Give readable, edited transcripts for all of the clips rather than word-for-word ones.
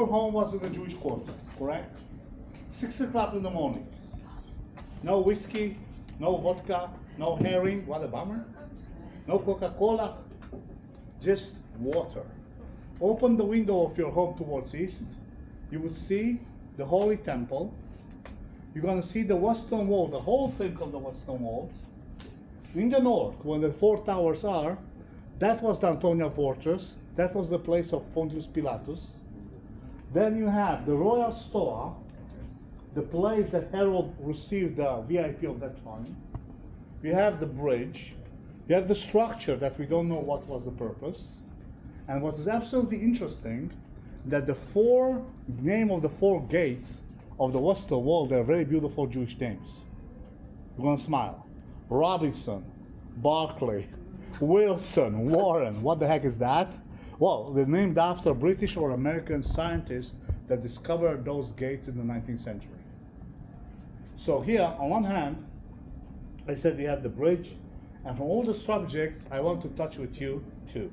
your home was in the Jewish quarter, correct? 6 o'clock in the morning. No whiskey, no vodka, no herring, what a bummer. No Coca-Cola, just water. Open the window of your home towards east. You would see the Holy Temple. You're going to see the Western Wall, the whole thing of the Western Wall. In the north, where the 4 towers are, that was the Antonia Fortress. That was the place of Pontius Pilatus. Then you have the Royal Stoa, the place that Herod received the VIP of that time. You have the bridge. You have the structure that we don't know what was the purpose. And what is absolutely interesting, that the name of the 4 gates of the Western Wall, they're very beautiful Jewish names. You're going to smile. Robinson, Barclay, Wilson, Warren. What the heck is that? Well, they're named after British or American scientists that discovered those gates in the 19th century. So here, on one hand, I said we have the bridge, and from all the subjects, I want to touch with you 2.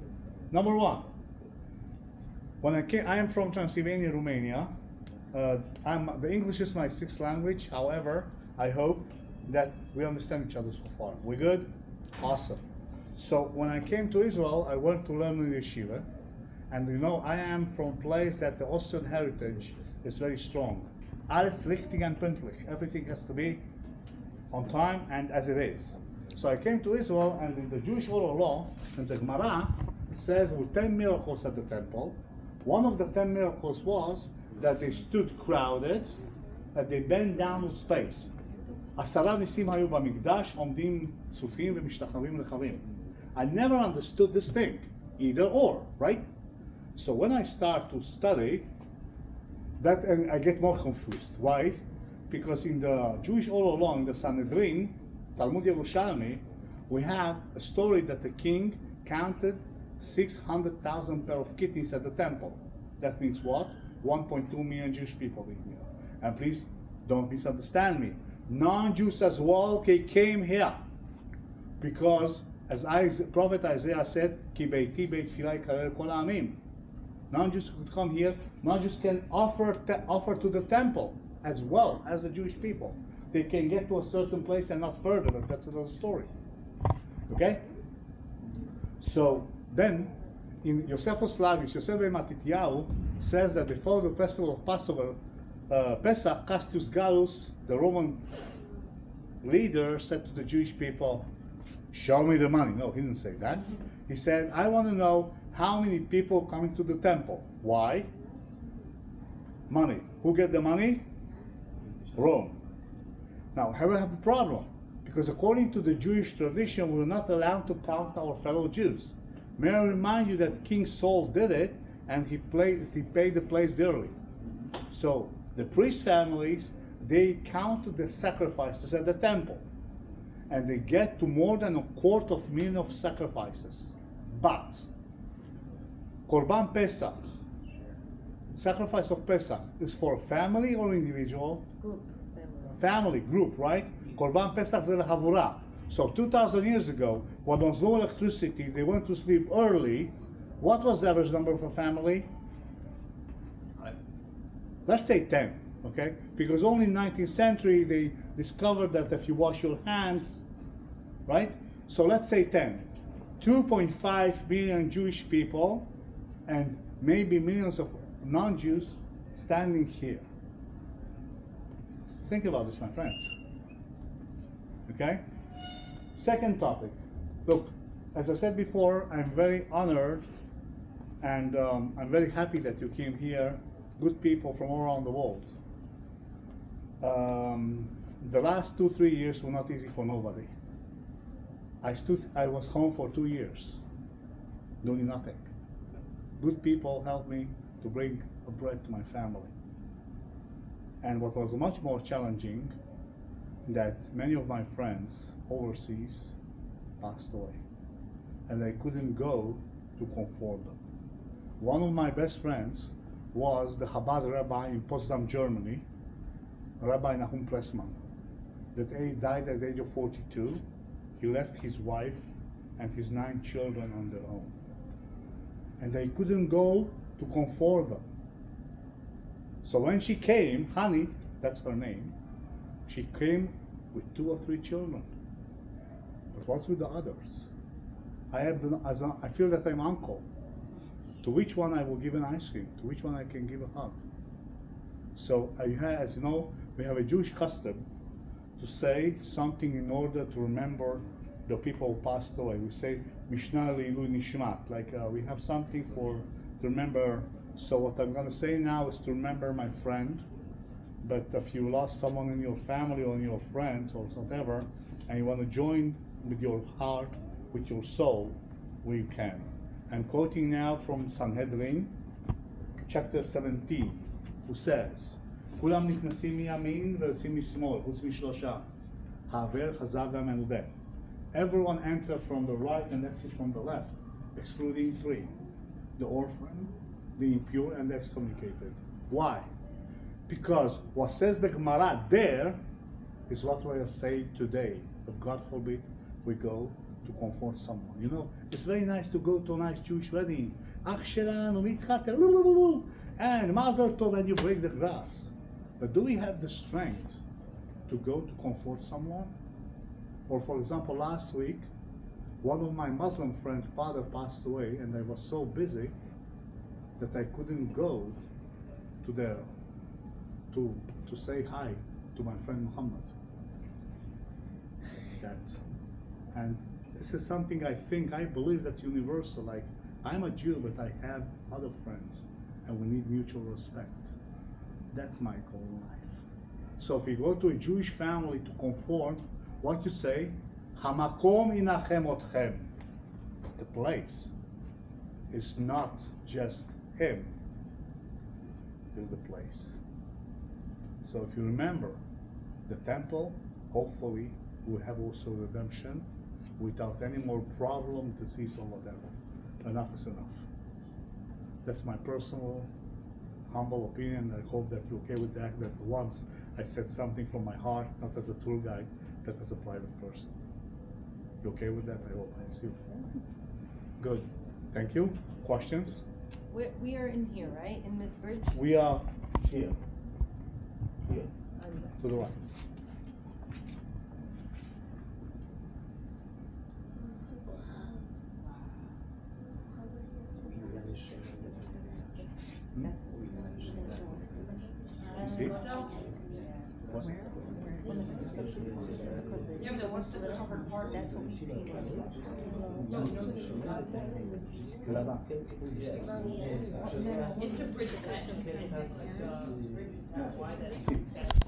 Number 1, when I am from Transylvania, Romania. The English is my 6th language. However, I hope that we understand each other so far. We good? Awesome. So when I came to Israel, I went to learn in yeshiva, and you know, I am from a place that the Austrian heritage is very strong. Alles richtig and pünktlich. Everything has to be on time and as it is. So I came to Israel, and in the Jewish oral law, in the Gemara, it says there were 10 miracles at the temple. One of the 10 miracles was that they stood crowded, that they bent down with space. 10 ניסים היו במקדש, עומדים צופים ומשתחווים לחווים. I never understood this thing, either or, right? So when I start to study, that and I get more confused. Why? Because in the Jewish oral law, in the Sanhedrin, Talmud Yerushalmi, we have a story that the king counted 600,000 pair of kidneys at the temple. That means what? 1.2 million Jewish people in here. And please don't misunderstand me. Non-Jews as well came here because, as Prophet Isaiah said, "Ki beiti beit tefillah yikarer kol ha'amim." Non-Jews could come here. Non-Jews can offer to the temple as well as the Jewish people. They can get to a certain place and not further, but that's another story. Okay? So then, in Yosefos Slavish, Yosef ben Matityahu says that before the festival of Passover, Pesach, Castius Gallus, the Roman leader, said to the Jewish people, "Show me the money." No, he didn't say that. He said, "I want to know how many people coming to the temple." Why? Money. Who get the money? Rome. Now, we have a problem, because according to the Jewish tradition, we're not allowed to count our fellow Jews. May I remind you that King Saul did it, and he paid the place dearly. So the priest families, they counted the sacrifices at the temple, and they get to more than 250,000 of sacrifices. But Korban Pesach, sacrifice of Pesach, is for family or individual? Group. Family, group, right? Korban Pesach ze lehavura. So 2,000 years ago, when there was no electricity, they went to sleep early. What was the average number for family? Let's say 10, okay? Because only in the 19th century, they discovered that if you wash your hands, right? So let's say 10. 2.5 million Jewish people and maybe millions of non-Jews standing here. Think about this, my friends. Okay? Second topic. Look, as I said before, I'm very honored and I'm very happy that you came here. Good people from all around the world. The last 2-3 years were not easy for nobody. I was home for 2 years, doing nothing. Good people helped me to bring a bread to my family. And what was much more challenging, that many of my friends overseas passed away, and I couldn't go to comfort them. One of my best friends was the Chabad rabbi in Potsdam, Germany, Rabbi Nahum Pressman, that died at the age of 42. He left his wife and his 9 children on their own. And I couldn't go to comfort them. So when she came, Honey, that's her name, she came with 2 or 3 children. But what's with the others? I feel that I'm uncle. To which one I will give an ice cream? To which one I can give a hug? So as you know, we have a Jewish custom to say something in order to remember the people who passed away. We say Mishnah Leilu Nishmat, like we have something to remember. So what I'm going to say now is to remember my friend. But if you lost someone in your family or in your friends or whatever, and you want to join with your heart, with your soul, we can. I'm quoting now from Sanhedrin, chapter 17, who says, כולם נכנסים מימין ויוצאים משמאל, חוץ משלושה, העבר, חזב והמנודה. Everyone enter from the right and exit from the left, excluding 3, the orphan, the impure, and the excommunicated. Why? Because what says the Gemara there is what we are saying today. If God forbid we go to comfort someone. You know, it's very nice to go to a nice Jewish wedding. Ach shelanu mitchater, and mazel tov, and you break the grass. But do we have the strength to go to comfort someone? Or for example, last week, one of my Muslim friends' father passed away, and I was so busy that I couldn't go to say hi to my friend Muhammad. And this is something I believe that's universal. Like, I'm a Jew, but I have other friends, and we need mutual respect. That's my goal in life. So if you go to a Jewish family to conform, what you say, Hamakom inachem otchem. The place is not just him, is the place. So if you remember the temple, hopefully we have also redemption without any more problem, disease, or whatever. Enough is enough. That's my personal, humble opinion. I hope that you're okay with that, that once I said something from my heart, not as a tour guide, but as a private person. You okay with that? I hope. I see you. Good. Thank you. Questions? We are in here, right? In this bridge? We are here. Here. To the right. You see? What? Yeah, but what's the covered part? That's what we see. It's the bridge that.